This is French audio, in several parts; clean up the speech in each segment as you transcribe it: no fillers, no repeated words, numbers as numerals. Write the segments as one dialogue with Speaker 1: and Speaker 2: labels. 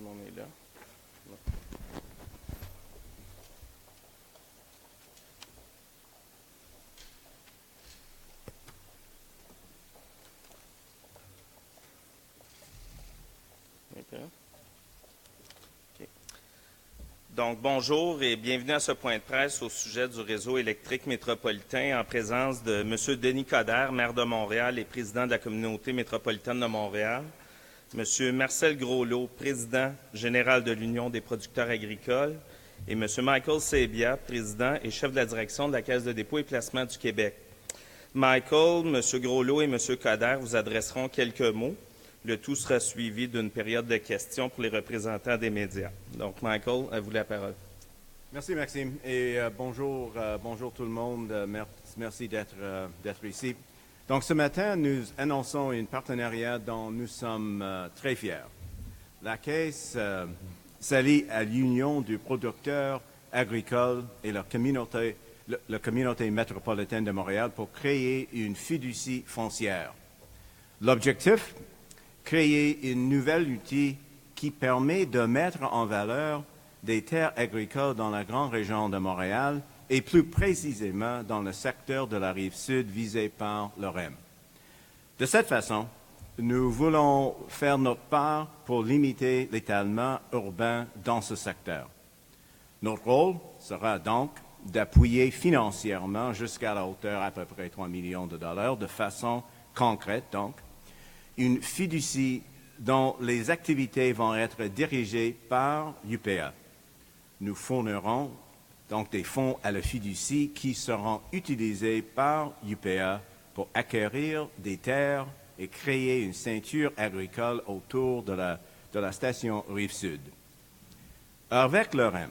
Speaker 1: le monde est là. OK. Donc, bonjour et bienvenue à ce point de presse au sujet du réseau électrique métropolitain en présence de M. Denis Coderre, maire de Montréal et président de la communauté métropolitaine de Montréal, M. Marcel Groslot, président général de l'Union des producteurs agricoles, et M. Michael Sabia, président et chef de la direction de la Caisse de dépôt et placement du Québec. Michael, M. Groslot et M. Coderre vous adresseront quelques mots. Le tout sera suivi d'une période de questions pour les représentants des médias. Donc, Michael, à vous la parole.
Speaker 2: Merci, Maxime, et bonjour tout le monde. Merci d'être ici. Donc, ce matin, nous annonçons un partenariat dont nous sommes très fiers. La Caisse s'allie à l'Union des producteurs agricoles et la communauté métropolitaine de Montréal pour créer une fiducie foncière. L'objectif, créer un nouvel outil qui permet de mettre en valeur des terres agricoles dans la grande région de Montréal et plus précisément dans le secteur de la Rive-Sud visé par le REM. De cette façon, nous voulons faire notre part pour limiter l'étalement urbain dans ce secteur. Notre rôle sera donc d'appuyer financièrement jusqu'à la hauteur à peu près 3 millions de dollars de façon concrète, donc, une fiducie dont les activités vont être dirigées par UPA. Nous fournirons donc des fonds à la fiducie qui seront utilisés par UPA pour acquérir des terres et créer une ceinture agricole autour de la station Rive-Sud. Avec le REM,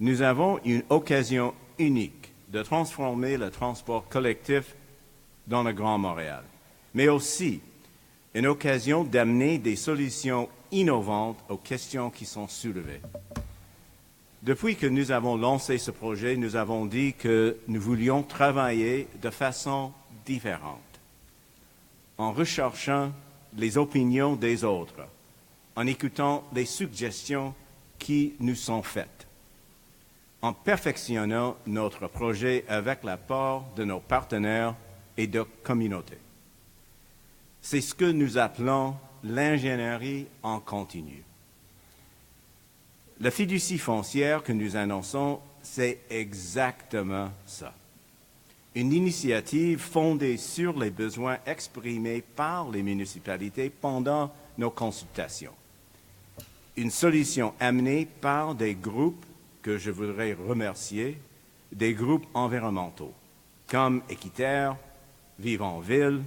Speaker 2: nous avons une occasion unique de transformer le transport collectif dans le Grand Montréal, mais aussi une occasion d'amener des solutions innovantes aux questions qui sont soulevées. Depuis que nous avons lancé ce projet, nous avons dit que nous voulions travailler de façon différente, en recherchant les opinions des autres, en écoutant les suggestions qui nous sont faites, en perfectionnant notre projet avec l'apport de nos partenaires et de communautés. C'est ce que nous appelons l'ingénierie en continu. La fiducie foncière que nous annonçons, c'est exactement ça. Une initiative fondée sur les besoins exprimés par les municipalités pendant nos consultations. Une solution amenée par des groupes que je voudrais remercier, des groupes environnementaux, comme Équiterre, Vivre en Ville,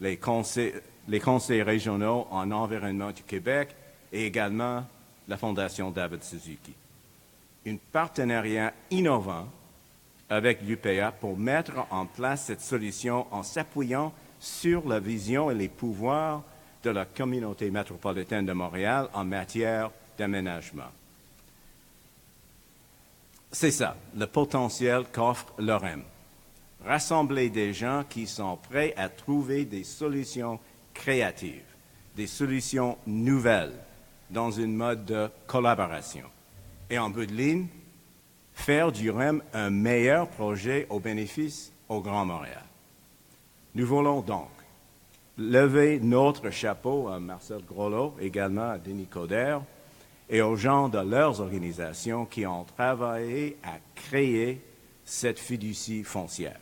Speaker 2: les conseils régionaux en environnement du Québec et également la Fondation David Suzuki. Un partenariat innovant avec l'UPA pour mettre en place cette solution en s'appuyant sur la vision et les pouvoirs de la communauté métropolitaine de Montréal en matière d'aménagement. C'est ça, le potentiel qu'offre le REM. Rassembler des gens qui sont prêts à trouver des solutions créatives, des solutions nouvelles dans une mode de collaboration. Et en bout de ligne, faire du REM un meilleur projet au bénéfice au Grand Montréal. Nous voulons donc lever notre chapeau à Marcel Groslot, également à Denis Coderre, et aux gens de leurs organisations qui ont travaillé à créer cette fiducie foncière.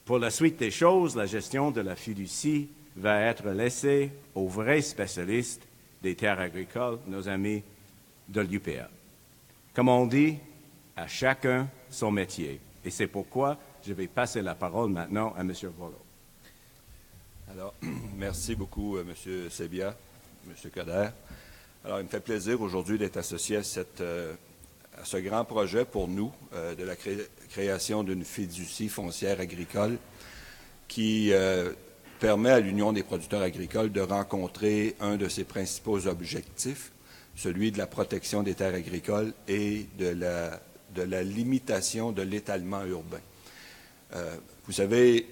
Speaker 2: Pour la suite des choses, la gestion de la fiducie va être laissée aux vrais spécialistes des terres agricoles, nos amis de l'UPA. Comme on dit, à chacun son métier. Et c'est pourquoi je vais passer la parole maintenant à M. Groslot.
Speaker 3: Alors, merci beaucoup, M. Sabia, M. Coderre. Alors, il me fait plaisir aujourd'hui d'être associé à ce grand projet pour nous de la création d'une fiducie foncière agricole qui permet à l'Union des producteurs agricoles de rencontrer un de ses principaux objectifs, celui de la protection des terres agricoles et de la limitation de l'étalement urbain. Vous savez,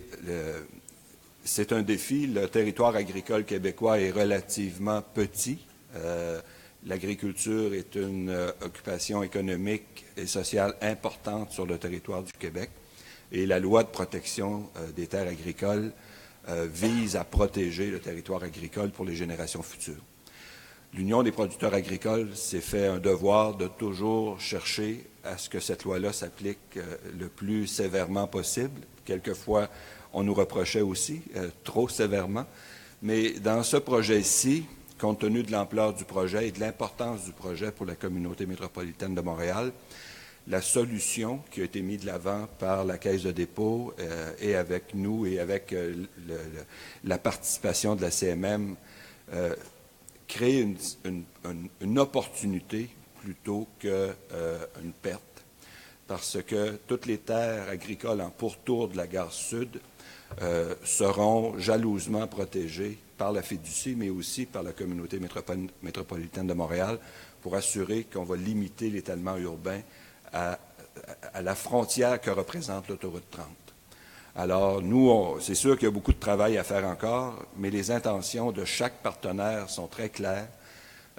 Speaker 3: c'est un défi. Le territoire agricole québécois est relativement petit. L'agriculture est une occupation économique et sociale importante sur le territoire du Québec et la loi de protection des terres agricoles vise à protéger le territoire agricole pour les générations futures. L'Union des producteurs agricoles s'est fait un devoir de toujours chercher à ce que cette loi-là s'applique le plus sévèrement possible. Quelquefois, on nous reprochait aussi trop sévèrement. Mais dans ce projet-ci, compte tenu de l'ampleur du projet et de l'importance du projet pour la communauté métropolitaine de Montréal, la solution qui a été mise de l'avant par la Caisse de dépôt et avec nous et avec la participation de la CMM crée une opportunité plutôt qu'une perte, parce que toutes les terres agricoles en pourtour de la gare sud seront jalousement protégées par la fiducie, mais aussi par la communauté métropolitaine de Montréal, pour assurer qu'on va limiter l'étalement urbain à la frontière que représente l'autoroute 30. Alors, nous, c'est sûr qu'il y a beaucoup de travail à faire encore, mais les intentions de chaque partenaire sont très claires.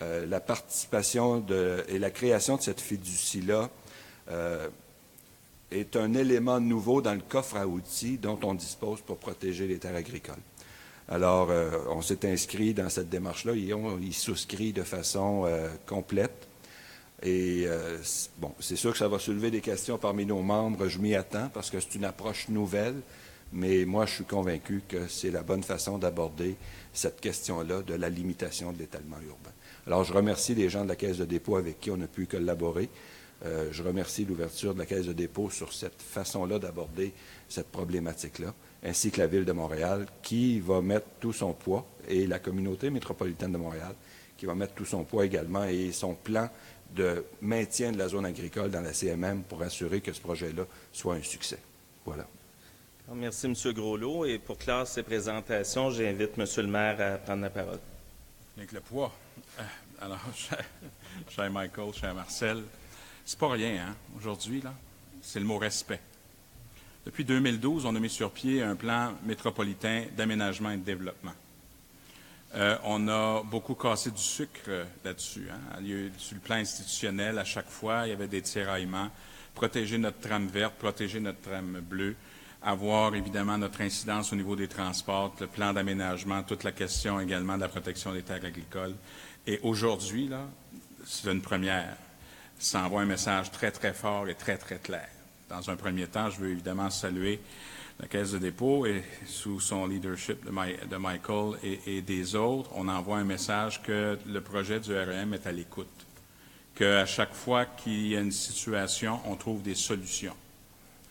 Speaker 3: La participation et la création de cette fiducie-là est un élément nouveau dans le coffre à outils dont on dispose pour protéger les terres agricoles. Alors, on s'est inscrit dans cette démarche-là et on y souscrit de façon complète. Et bon, c'est sûr que ça va soulever des questions parmi nos membres, je m'y attends, parce que c'est une approche nouvelle, mais moi, je suis convaincu que c'est la bonne façon d'aborder cette question-là de la limitation de l'étalement urbain. Alors, je remercie les gens de la Caisse de dépôt avec qui on a pu collaborer. Je remercie l'ouverture de la Caisse de dépôt sur cette façon-là d'aborder cette problématique-là, ainsi que la Ville de Montréal, qui va mettre tout son poids, et la communauté métropolitaine de Montréal, qui va mettre tout son poids également, et son plan de maintien de la zone agricole dans la CMM pour assurer que ce projet-là soit un succès. Voilà.
Speaker 1: Merci, M. Groslot. Et pour clore ces présentations, j'invite M. le maire à prendre la parole.
Speaker 4: Avec le poids. Alors, cher Michael, cher Marcel, c'est pas rien, hein? Aujourd'hui, là, c'est le mot respect. Depuis 2012, on a mis sur pied un plan métropolitain d'aménagement et de développement. On a beaucoup cassé du sucre là-dessus. Hein? Sur le plan institutionnel, à chaque fois, il y avait des tiraillements. Protéger notre trame verte, protéger notre trame bleue, avoir évidemment notre incidence au niveau des transports, le plan d'aménagement, toute la question également de la protection des terres agricoles. Et aujourd'hui, là, c'est une première. Ça envoie un message très, très fort et très, très clair. Dans un premier temps, je veux évidemment saluer la Caisse de dépôt et sous son leadership de Michael et des autres, on envoie un message que le projet du REM est à l'écoute, qu'à chaque fois qu'il y a une situation, on trouve des solutions.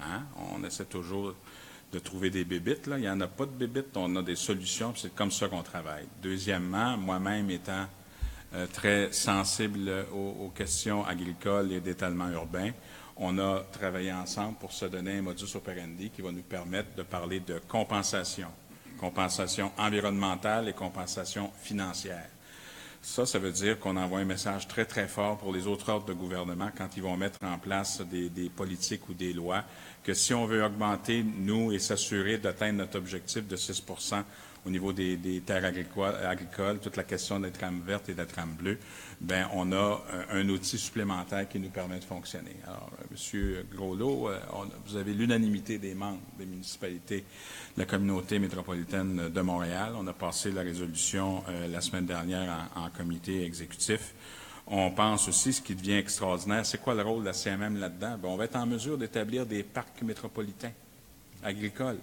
Speaker 4: Hein? On essaie toujours de trouver des bébites. Là. Il n'y en a pas de bébites, on a des solutions, puis c'est comme ça qu'on travaille. Deuxièmement, moi-même étant très sensible aux questions agricoles et d'étalement urbain, on a travaillé ensemble pour se donner un modus operandi qui va nous permettre de parler de compensation environnementale et compensation financière. Ça veut dire qu'on envoie un message très, très fort pour les autres ordres de gouvernement quand ils vont mettre en place des politiques ou des lois, que si on veut augmenter, nous, et s'assurer d'atteindre notre objectif de 6 % au niveau des terres agricoles, toute la question des trames vertes et des trames bleues, bien, on a un outil supplémentaire qui nous permet de fonctionner. Alors, M. Groslot, vous avez l'unanimité des membres des municipalités de la communauté métropolitaine de Montréal. On a passé la résolution la semaine dernière en comité exécutif. On pense aussi, ce qui devient extraordinaire, c'est quoi le rôle de la CMM là-dedans? Bien, on va être en mesure d'établir des parcs métropolitains agricoles.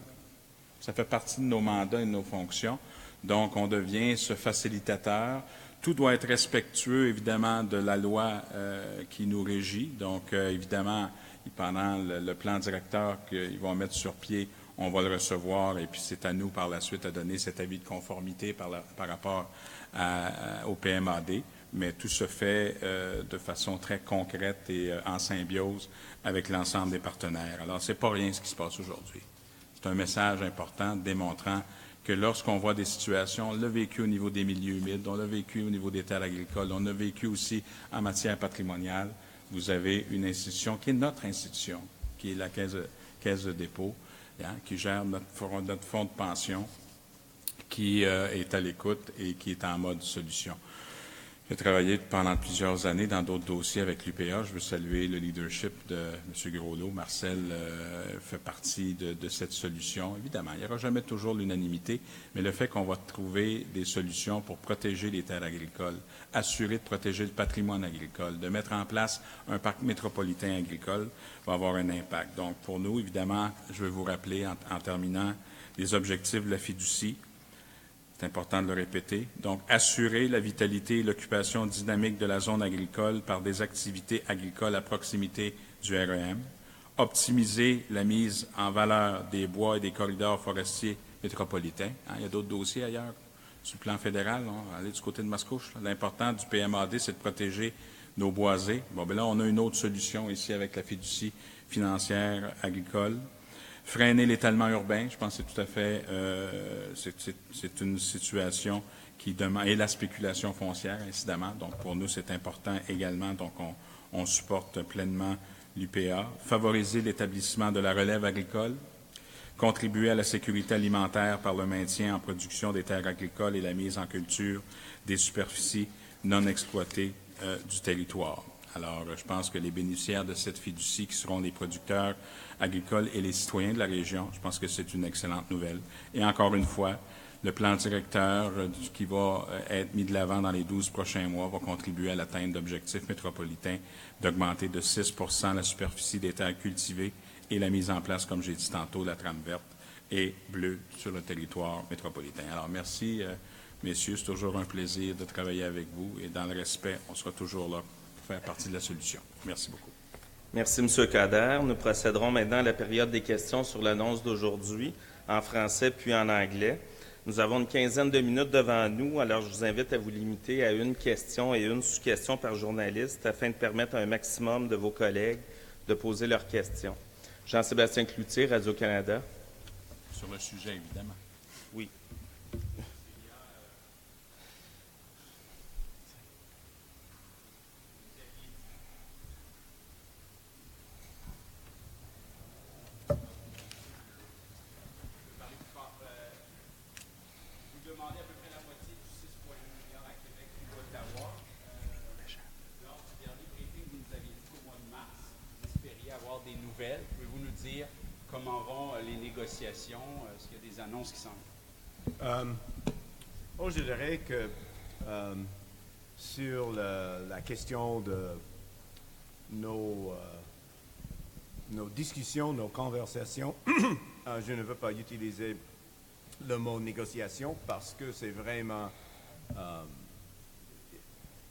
Speaker 4: Ça fait partie de nos mandats et de nos fonctions. Donc, on devient ce facilitateur. Tout doit être respectueux, évidemment, de la loi qui nous régit. Donc, évidemment, pendant le plan directeur qu'ils vont mettre sur pied, on va le recevoir et puis c'est à nous, par la suite, à donner cet avis de conformité par rapport au PMAD. Mais tout se fait de façon très concrète et en symbiose avec l'ensemble des partenaires. Alors, c'est pas rien ce qui se passe aujourd'hui. C'est un message important démontrant que lorsqu'on voit des situations, on l'a vécu au niveau des milieux humides, on l'a vécu au niveau des terres agricoles, on l'a vécu aussi en matière patrimoniale. Vous avez une institution qui est notre institution, qui est la Caisse de dépôt, hein, qui gère notre fonds de pension, qui est à l'écoute et qui est en mode solution. J'ai travaillé pendant plusieurs années dans d'autres dossiers avec l'UPA. Je veux saluer le leadership de M. Groslot. Marcel fait partie de cette solution. Évidemment, il n'y aura jamais toujours l'unanimité, mais le fait qu'on va trouver des solutions pour protéger les terres agricoles, assurer de protéger le patrimoine agricole, de mettre en place un parc métropolitain agricole, va avoir un impact. Donc, pour nous, évidemment, je veux vous rappeler, en terminant, les objectifs de la fiducie. C'est important de le répéter. Donc, assurer la vitalité et l'occupation dynamique de la zone agricole par des activités agricoles à proximité du REM. Optimiser la mise en valeur des bois et des corridors forestiers métropolitains. Il y a d'autres dossiers ailleurs sur le plan fédéral. On va aller du côté de Mascouche. L'important du PMAD, c'est de protéger nos boisés. Bon, bien là, on a une autre solution ici avec la fiducie financière agricole. Freiner l'étalement urbain, je pense que c'est tout à fait, c'est une situation qui demande, et la spéculation foncière, incidemment. Donc, pour nous, c'est important également. Donc, on supporte pleinement l'UPA. Favoriser l'établissement de la relève agricole. Contribuer à la sécurité alimentaire par le maintien en production des terres agricoles et la mise en culture des superficies non exploitées du territoire. Alors, je pense que les bénéficiaires de cette fiducie, qui seront les producteurs agricoles et les citoyens de la région, je pense que c'est une excellente nouvelle. Et encore une fois, le plan directeur qui va être mis de l'avant dans les 12 prochains mois va contribuer à l'atteinte d'objectifs métropolitains d'augmenter de 6 la superficie des terres cultivées et la mise en place, comme j'ai dit tantôt, de la trame verte et bleue sur le territoire métropolitain. Alors, merci, messieurs. C'est toujours un plaisir de travailler avec vous et dans le respect, on sera toujours là pour faire partie de la solution. Merci beaucoup.
Speaker 1: Merci, M. Coderre. Nous procéderons maintenant à la période des questions sur l'annonce d'aujourd'hui, en français puis en anglais. Nous avons une quinzaine de minutes devant nous, alors je vous invite à vous limiter à une question et une sous-question par journaliste afin de permettre à un maximum de vos collègues de poser leurs questions. Jean-Sébastien Cloutier, Radio-Canada.
Speaker 4: Sur le sujet, évidemment.
Speaker 1: Oui.
Speaker 5: Pouvez-vous nous dire comment vont les négociations? Est-ce qu'il y a des annonces qui s'en
Speaker 2: vont? Je dirais que sur la question de nos discussions, nos conversations, je ne veux pas utiliser le mot négociation parce que c'est vraiment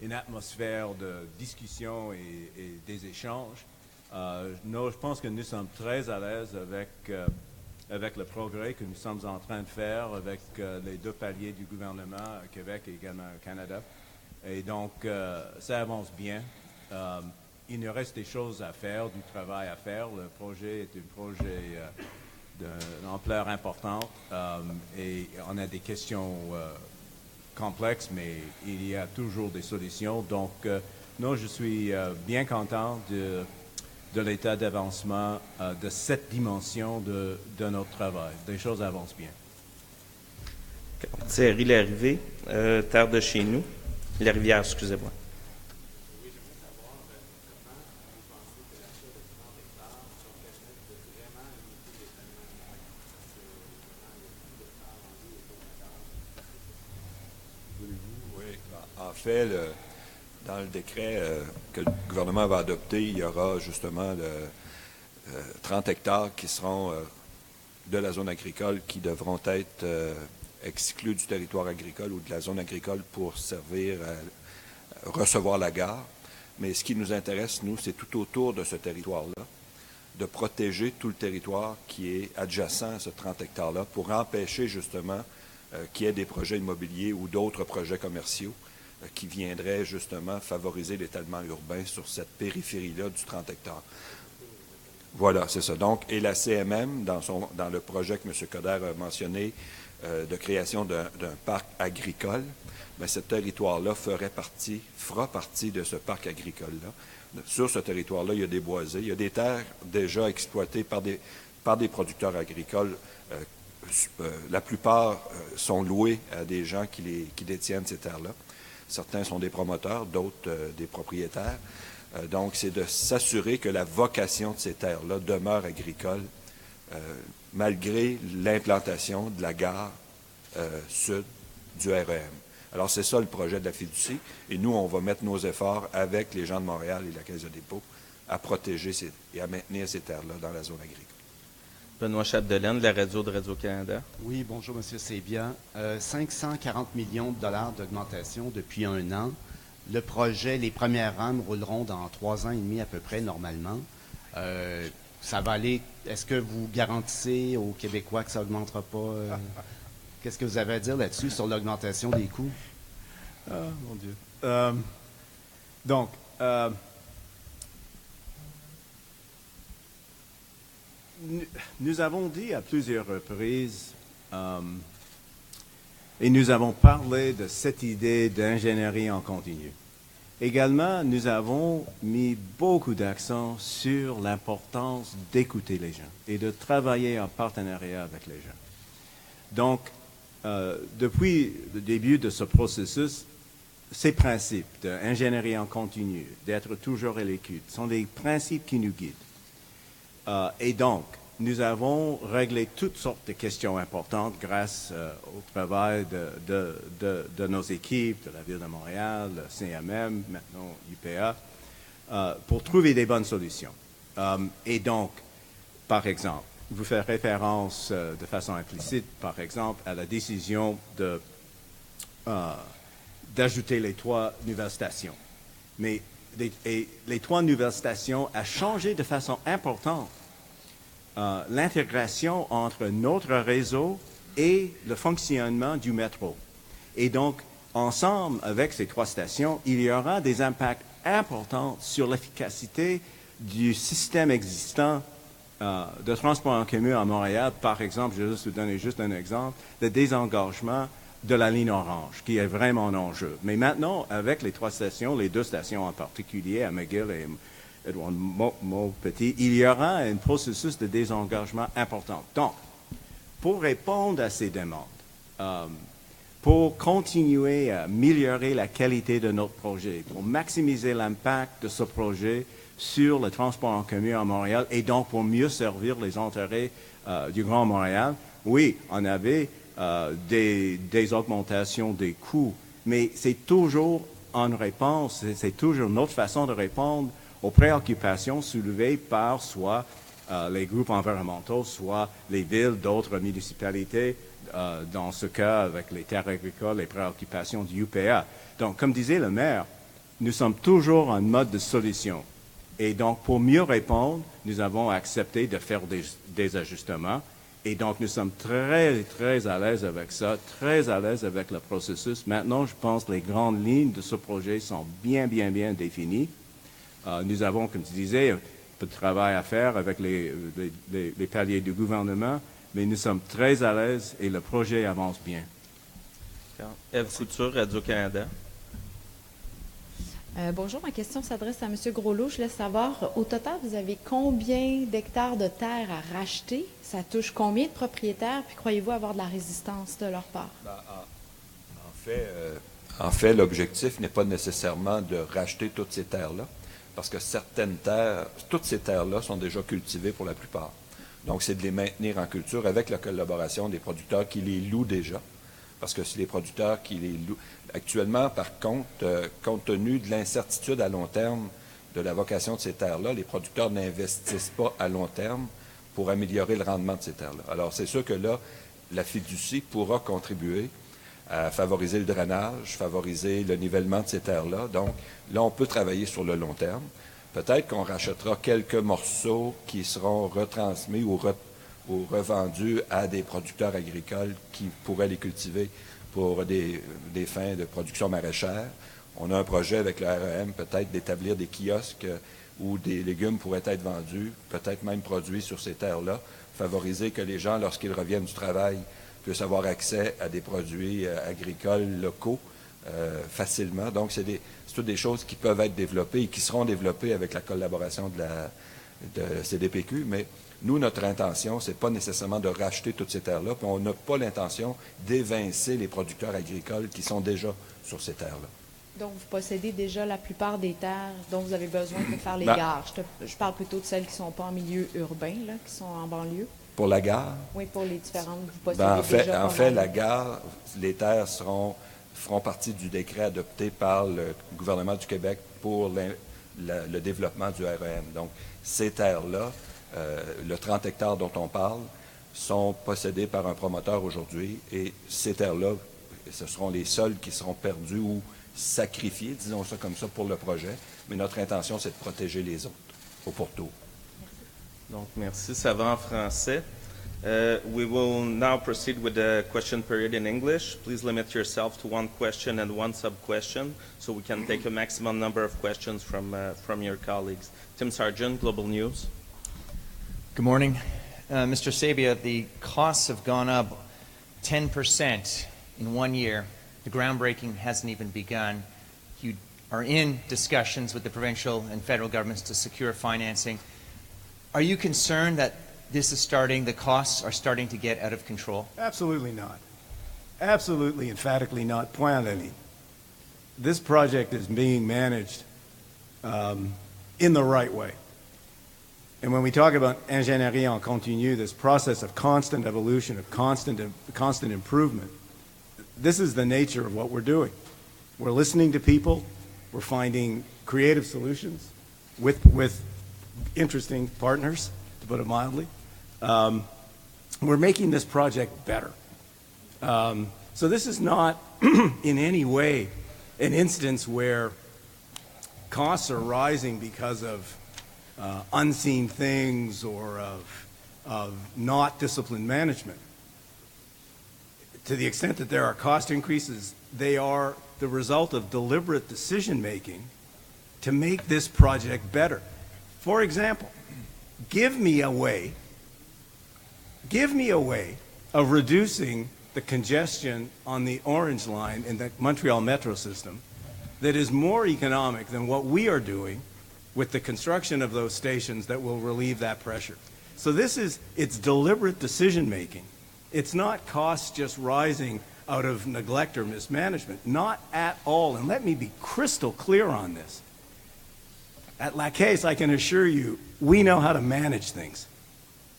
Speaker 2: une atmosphère de discussion et des échanges. Je pense que nous sommes très à l'aise avec le progrès que nous sommes en train de faire avec les deux paliers du gouvernement à Québec et également au Canada. Et donc, ça avance bien. Il nous reste des choses à faire, du travail à faire. Le projet est un projet d'une ampleur importante et on a des questions complexes, mais il y a toujours des solutions. Donc, non, je suis bien content de l'état d'avancement de cette dimension de notre travail. Les choses avancent bien.
Speaker 1: Thierry Larrivée, Terre de chez nous. La Rivière, excusez-moi.
Speaker 6: Oui, j'aimerais savoir comment vous pensez que l'achat de 30 hectares va permettre de vraiment limiter l'étalement urbain. Parce que vraiment, il y a beaucoup d'hectares vendus autour de la table.
Speaker 3: Oui. En fait, dans le décret que le gouvernement va adopter, il y aura justement 30 hectares qui seront de la zone agricole qui devront être exclus du territoire agricole ou de la zone agricole pour servir à recevoir la gare. Mais ce qui nous intéresse, nous, c'est tout autour de ce territoire-là, de protéger tout le territoire qui est adjacent à ce 30 hectares-là pour empêcher justement qu'il y ait des projets immobiliers ou d'autres projets commerciaux qui viendraient justement favoriser l'étalement urbain sur cette périphérie-là du 30 hectares. Voilà, c'est ça. Donc, et la CMM, dans le projet que M. Coderre a mentionné, de création d'un parc agricole, bien, ce territoire-là fera partie de ce parc agricole-là. Sur ce territoire-là, il y a des boisés, il y a des terres déjà exploitées par des producteurs agricoles. La plupart sont loués à des gens qui détiennent ces terres-là. Certains sont des promoteurs, d'autres des propriétaires. Donc, c'est de s'assurer que la vocation de ces terres-là demeure agricole, malgré l'implantation de la gare sud du REM. Alors, c'est ça le projet de la fiducie. Et nous, on va mettre nos efforts avec les gens de Montréal et la Caisse de dépôt à protéger et à maintenir ces terres-là dans la zone agricole.
Speaker 1: Benoît Chapdelaine, de la radio de Radio-Canada.
Speaker 5: Oui, bonjour, M. Sebia. 540 millions de dollars d'augmentation depuis un an. Le projet, les premières rames rouleront dans 3 ans et demi à peu près, normalement. Ça va aller. Est-ce que vous garantissez aux Québécois que ça n'augmentera pas? Qu'est-ce que vous avez à dire là-dessus sur l'augmentation des coûts?
Speaker 2: Ah, mon Dieu. Donc, nous avons dit à plusieurs reprises, et nous avons parlé de cette idée d'ingénierie en continu. Également, nous avons mis beaucoup d'accent sur l'importance d'écouter les gens et de travailler en partenariat avec les gens. Donc, depuis le début de ce processus, ces principes d'ingénierie en continu, d'être toujours à l'écoute, sont des principes qui nous guident. Et donc, nous avons réglé toutes sortes de questions importantes grâce au travail de nos équipes, de la Ville de Montréal, le CMM, maintenant UPA, pour trouver des bonnes solutions. Et donc, par exemple, vous faites référence de façon implicite, par exemple, à la décision d'ajouter les 3 nouvelles stations. Mais les 3 nouvelles stations ont changé de façon importante l'intégration entre notre réseau et le fonctionnement du métro. Et donc, ensemble, avec ces 3 stations, il y aura des impacts importants sur l'efficacité du système existant de transport en commun à Montréal. Par exemple, je vais vous donner juste un exemple, le désengagement de la ligne orange, qui est vraiment un enjeu. Mais maintenant, avec les 3 stations, les 2 stations en particulier, à McGill et Edouard Montpetit, il y aura un processus de désengagement important. Donc, pour répondre à ces demandes, pour continuer à améliorer la qualité de notre projet, pour maximiser l'impact de ce projet sur le transport en commun à Montréal et donc pour mieux servir les intérêts du Grand Montréal, oui, on avait des augmentations des coûts, mais c'est toujours en réponse, c'est toujours notre façon de répondre aux préoccupations soulevées par soit les groupes environnementaux, soit les villes d'autres municipalités, dans ce cas avec les terres agricoles, les préoccupations du UPA. Donc, comme disait le maire, nous sommes toujours en mode de solution. Et donc, pour mieux répondre, nous avons accepté de faire des ajustements. Et donc, nous sommes très, très à l'aise avec ça, très à l'aise avec le processus. Maintenant, je pense que les grandes lignes de ce projet sont bien, bien, bien définies. Nous avons, comme tu disais, un peu de travail à faire avec les paliers du gouvernement, mais nous sommes très à l'aise et le projet avance bien.
Speaker 1: Ève Couture, Radio-Canada.
Speaker 7: Bonjour, ma question s'adresse à M. Groslot. Je laisse savoir, au total, vous avez combien d'hectares de terre à racheter? Ça touche combien de propriétaires? Puis croyez-vous avoir de la résistance de leur part?
Speaker 3: En fait, l'objectif n'est pas nécessairement de racheter toutes ces terres-là, parce que certaines terres, toutes ces terres-là sont déjà cultivées pour la plupart. Donc, c'est de les maintenir en culture avec la collaboration des producteurs qui les louent déjà. Parce que c'est les producteurs qui les louent. Actuellement, par contre, compte tenu de l'incertitude à long terme de la vocation de ces terres-là, les producteurs n'investissent pas à long terme pour améliorer le rendement de ces terres-là. Alors, c'est sûr que là, la fiducie pourra contribuer à favoriser le drainage, favoriser le nivellement de ces terres-là. Donc, là, on peut travailler sur le long terme. Peut-être qu'on rachètera quelques morceaux qui seront retransmis ou revendus à des producteurs agricoles qui pourraient les cultiver pour des fins de production maraîchère. On a un projet avec le REM, peut-être d'établir des kiosques où des légumes pourraient être vendus, peut-être même produits sur ces terres-là, favoriser que les gens, lorsqu'ils reviennent du travail, puissent avoir accès à des produits agricoles locaux facilement. Donc, c'est toutes des choses qui peuvent être développées et qui seront développées avec la collaboration de CDPQ, mais nous, notre intention, c'est pas nécessairement de racheter toutes ces terres-là, puis on n'a pas l'intention d'évincer les producteurs agricoles qui sont déjà sur ces terres-là.
Speaker 7: Donc, vous possédez déjà la plupart des terres dont vous avez besoin pour faire les
Speaker 3: Ben-
Speaker 7: gares. Je parle plutôt de celles qui ne sont pas en milieu urbain, là, qui sont en banlieue.
Speaker 3: Pour la gare,
Speaker 7: Oui, pour les différentes, vous possédez
Speaker 3: ben,
Speaker 7: déjà
Speaker 3: en
Speaker 7: pas
Speaker 3: fait,
Speaker 7: mal.
Speaker 3: la gare, les terres feront partie du décret adopté par le gouvernement du Québec pour le développement du REM. Donc, ces terres-là, le 30 hectares dont on parle, sont possédées par un promoteur aujourd'hui, et ces terres-là, ce seront les seuls qui seront perdus ou sacrifiés, disons ça comme ça, pour le projet. Mais notre intention, c'est de protéger les autres au pourtour.
Speaker 1: Donc, merci. Ça va en français. We will now proceed with the question period in English. Please limit yourself to one question and one sub-question so we can take a maximum number of questions from your colleagues. Tim Sargent, Global News.
Speaker 8: Good morning. Mr. Sabia, the costs have gone up 10% in 1 year. The groundbreaking hasn't even begun. You are in discussions with the provincial and federal governments to secure financing. Are you concerned that the costs are starting to get out of control?
Speaker 2: Absolutely not. Absolutely, emphatically not. Point à ligne. This project is being managed in the right way. And when we talk about ingénierie en continu, this process of constant evolution, of constant improvement, this is the nature of what we're doing. We're listening to people. We're finding creative solutions with interesting partners, to put it mildly. We're making this project better. So this is not in any way an instance where costs are rising because of unseen things or of not disciplined management. To the extent that there are cost increases, they are the result of deliberate decision-making to make this project better. For example, give me a way of reducing the congestion on the Orange Line in the Montreal Metro system that is more economic than what we are doing with the construction of those stations that will relieve that pressure. So it's deliberate decision-making. It's not costs just rising out of neglect or mismanagement. Not at all. And let me be crystal clear on this. At La Caisse, I can assure you, we know how to manage things.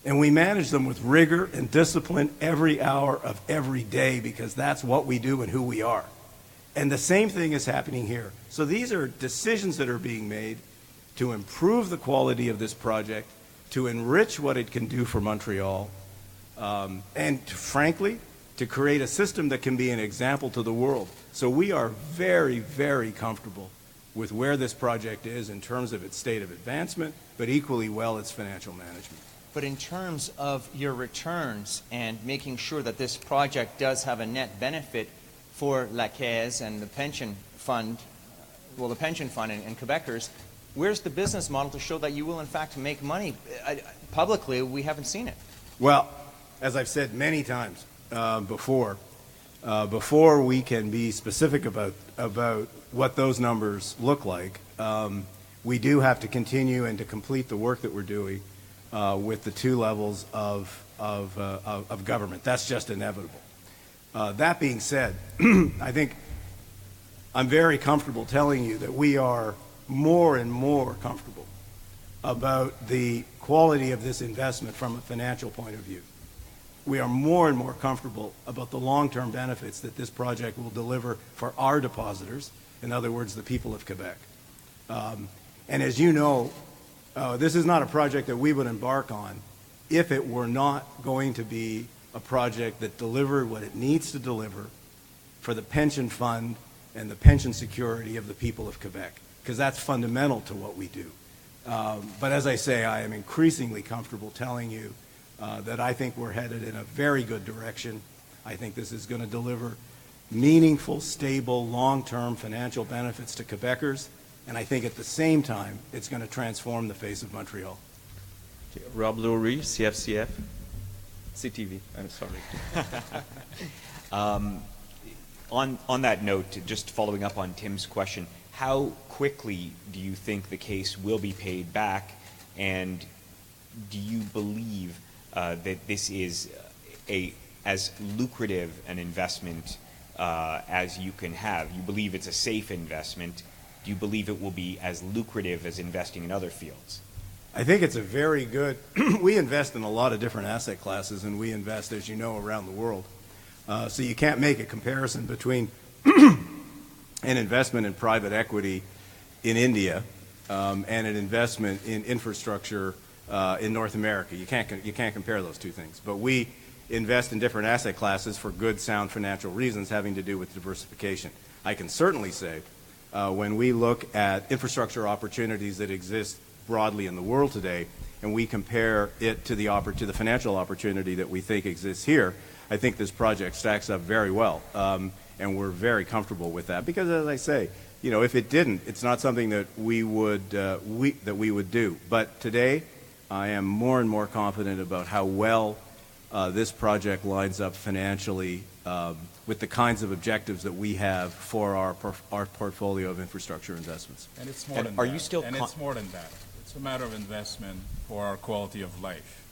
Speaker 2: And we manage them with rigor and discipline every hour of every day because that's what we do and who we are. And the same thing is happening here. So these are decisions that are being made to improve the quality of this project, to enrich what it can do for Montreal, and frankly, to create a system that can be an example to the world. So we are very, very comfortable with where this project is in terms of its state of advancement, but equally well its financial management.
Speaker 8: But in terms of your returns and making sure that this project does have a net benefit for La Caisse and the pension fund, the pension fund and Quebecers, where's the business model to show that you will in fact make money? Publicly, we haven't seen it.
Speaker 2: Well, as I've said many times before we can be specific about what those numbers look like, we do have to continue and to complete the work that we're doing with the two levels of government. That's just inevitable. That being said, I think I'm very comfortable telling you that we are more and more comfortable about the quality of this investment from a financial point of view. We are more and more comfortable about the long-term benefits that this project will deliver for our depositors, in other words, the people of Quebec. And as you know, this is not a project that we would embark on if it were not going to be a project that delivered what it needs to deliver for the pension fund and the pension security of the people of Quebec, because that's fundamental to what we do. But as I say, I am increasingly comfortable telling you that I think we're headed in a very good direction. I think this is going to deliver meaningful, stable, long-term financial benefits to Quebecers, and I think at the same time, it's going to transform the face of Montreal.
Speaker 1: Okay. Rob Lurie, CFCF. CTV, I'm sorry.
Speaker 9: On that note, just following up on Tim's question, how quickly do you think the case will be paid back, and do you believe that this is as lucrative an investment as you can have? You believe it's a safe investment. Do you believe it will be as lucrative as investing in other fields?
Speaker 2: I think it's a very good, we invest in a lot of different asset classes, and we invest, as you know, around the world. So you can't make a comparison between an investment in private equity in India and an investment in infrastructure in North America. You can't compare those two things. But we invest in different asset classes for good, sound financial reasons having to do with diversification. I can certainly say when we look at infrastructure opportunities that exist broadly in the world today, and we compare it to the financial opportunity that we think exists here, I think this project stacks up very well, and we're very comfortable with that. Because, as I say, you know, if it didn't, it's not something that we would do. But today, I am more and more confident about how well this project lines up financially with the kinds of objectives that we have for our portfolio of infrastructure investments.
Speaker 4: And it's more than
Speaker 9: are
Speaker 4: that.
Speaker 9: you still
Speaker 4: and it's more than that. It's a matter of investment for our quality of life.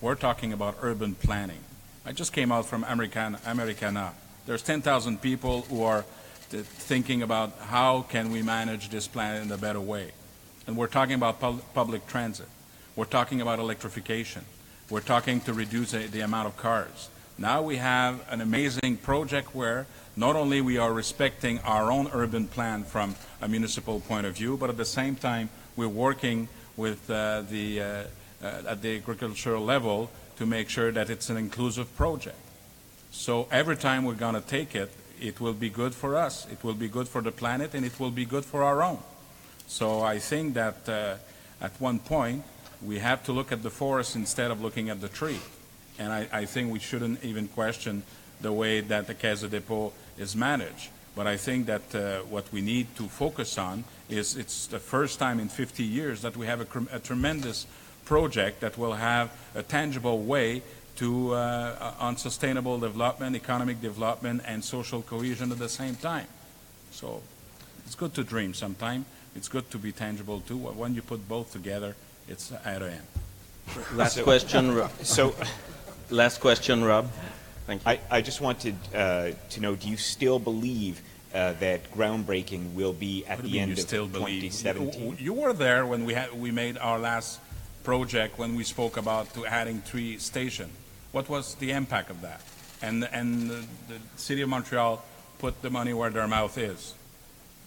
Speaker 4: We're talking about urban planning. I just came out from Americana. There's 10,000 people who are thinking about how can we manage this planet in a better way. And we're talking about public transit. We're talking about electrification. We're talking to reduce the amount of cars. Now we have an amazing project where not only we are respecting our own urban plan from a municipal point of view, but at the same time we're working with at the agricultural level to make sure that it's an inclusive project. So every time we're going to take it, it will be good for us, it will be good for the planet, and it will be good for our own. So I think that at one point we have to look at the forest instead of looking at the tree. And I think we shouldn't even question the way that the Caisse de dépôt is managed. But I think that what we need to focus on is it's the first time in 50 years that we have a tremendous project that will have a tangible way to on sustainable development, economic development, and social cohesion at the same time. So it's good to dream sometime. It's good to be tangible too. When you put both together, it's at an end.
Speaker 1: Last question. Last question, Rob. Thank you.
Speaker 9: I just wanted to know, do you still believe that groundbreaking will be at the end of 2017?
Speaker 4: You were there when we made our last project when we spoke about adding 3 stations. What was the impact of that? And the City of Montreal put the money where their mouth is.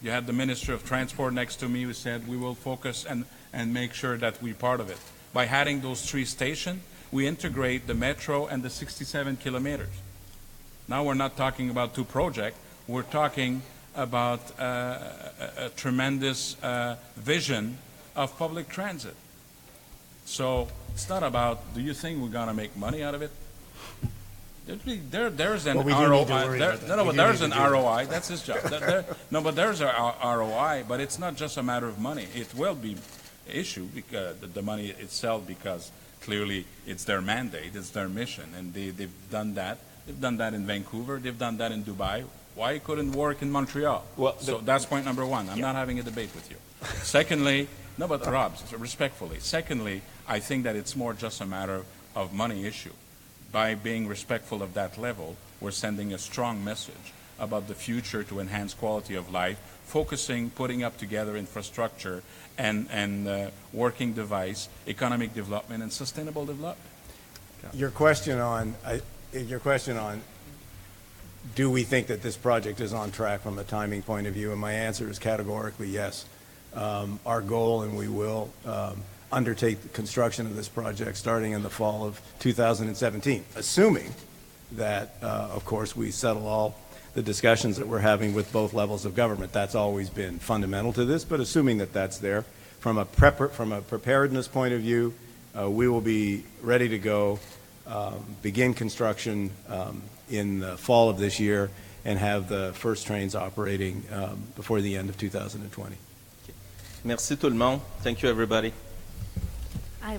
Speaker 4: You had the Minister of Transport next to me who said we will focus and make sure that we're part of it. By adding those 3 stations, we integrate the metro and the 67 kilometers. Now we're not talking about 2 projects. We're talking about a tremendous vision of public transit. So it's not about, do you think we're going to make money out of it? There's an ROI. There's an ROI. That's his job. But there's an ROI, but it's not just a matter of money. It will be an issue, because the money itself, because clearly it's their mandate, it's their mission, and they've done that. They've done that in Vancouver. They've done that in Dubai. Why it couldn't work in Montreal? Well, so that's point number 1. I'm not having a debate with you. Secondly, Rob, respectfully. Secondly, I think that it's more just a matter of money issue. By being respectful of that level, we're sending a strong message about the future to enhance quality of life, focusing, putting up together infrastructure and working device, economic development, and sustainable development.
Speaker 2: Your question on do we think that this project is on track from a timing point of view, and my answer is categorically yes. Our goal, and we will undertake the construction of this project starting in the fall of 2017, assuming that, of course, we settle all the discussions that we're having with both levels of government. That's always been fundamental to this, but assuming that that's there. From a preparedness point of view, we will be ready to go, begin construction in the fall of this year, and have the first trains operating before the end of 2020.
Speaker 1: Merci tout le monde. Thank you, everybody.
Speaker 7: I